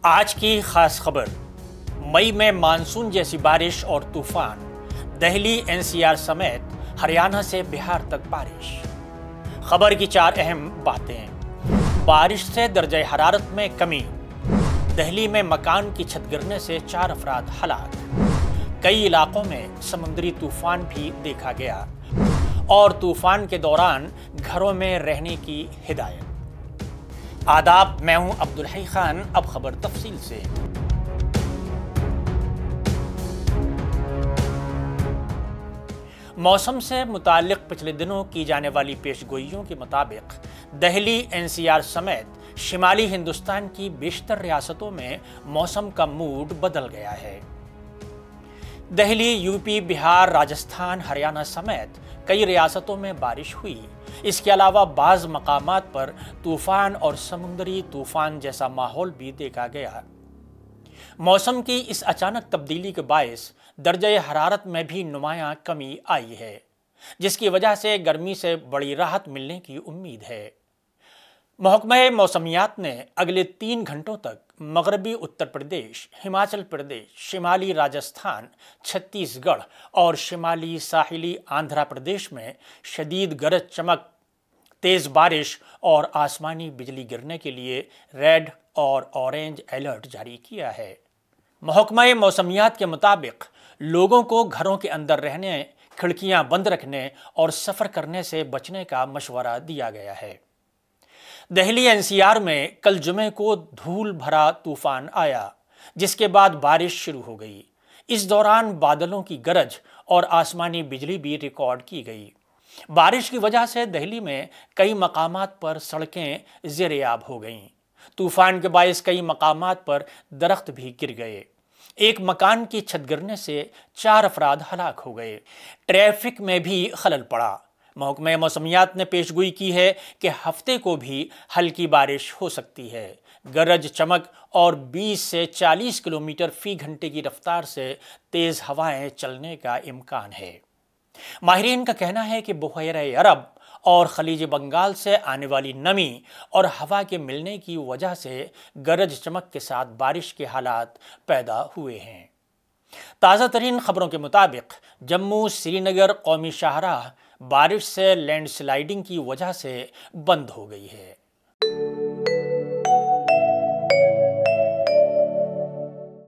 آج کی خاص خبر، مئی میں مانسون جیسی بارش اور طوفان، دہلی NCR سمیت ہریانہ سے بہار تک بارش۔ خبر کی 4 اہم باتیں۔ بارش سے درجہ حرارت میں کمی، دہلی میں مکان کی چھت گرنے سے 4 افراد ہلاک، کئی علاقوں میں سمندری طوفان بھی دیکھا گیا اور طوفان کے دوران گھروں میں رہنے کی ہدایت۔ آداب، میں ہوں عبدالحی خان، اب خبر تفصیل سے۔ موسم سے متعلق پچھلے دنوں کی جانے والی پیش گوئیوں کے مطابق دہلی NCR سمیت شمالی ہندوستان کی بیشتر ریاستوں میں موسم کا موڈ بدل گیا ہے۔ دہلی، UP، بہار، راجستھان، ہریانہ سمیت کئی ریاستوں میں بارش ہوئی۔ اس کے علاوہ بعض مقامات پر طوفان اور سمندری طوفان جیسا ماحول بھی دیکھا گیا۔ موسم کی اس اچانک تبدیلی کے باعث درجہ حرارت میں بھی نمایاں کمی آئی ہے، جس کی وجہ سے گرمی سے بڑی راحت ملنے کی امید ہے۔ محکمہ موسمیات نے اگلے 3 گھنٹوں تک مغربی اتر پردیش، ہماچل پردیش، شمالی راجستھان، چھتیس گڑھ اور شمالی ساحلی آندھرا پردیش میں شدید گرج چمک، تیز بارش اور آسمانی بجلی گرنے کے لیے ریڈ اور اورنج الرٹ جاری کیا ہے۔ محکمہ موسمیات کے مطابق لوگوں کو گھروں کے اندر رہنے، کھڑکیاں بند رکھنے اور سفر کرنے سے بچنے کا مشورہ دیا گیا ہے۔ دہلی NCR میں کل جمعے کو دھول بھرا طوفان آیا، جس کے بعد بارش شروع ہو گئی۔ اس دوران بادلوں کی گرج اور آسمانی بجلی بھی ریکارڈ کی گئی۔ بارش کی وجہ سے دہلی میں کئی مقامات پر سڑکیں زیر آب ہو گئیں۔ طوفان کے باعث کئی مقامات پر درخت بھی گر گئے۔ ایک مکان کی چھت گرنے سے 4 افراد ہلاک ہو گئے۔ ٹریفک میں بھی خلل پڑا۔ محکمہ موسمیات نے پیش گوئی کی ہے کہ ہفتے کو بھی ہلکی بارش ہو سکتی ہے۔ گرج چمک اور 20 سے 40 کلومیٹر فی گھنٹے کی رفتار سے تیز ہوائیں چلنے کا امکان ہے۔ ماہرین کا کہنا ہے کہ بحیرہ عرب اور خلیج بنگال سے آنے والی نمی اور ہوا کے ملنے کی وجہ سے گرج چمک کے ساتھ بارش کے حالات پیدا ہوئے ہیں۔ تازہ ترین خبروں کے مطابق جموں سری نگر قومی شاہراہ بارش سے لینڈ سلائیڈنگ کی وجہ سے بند ہو گئی ہے۔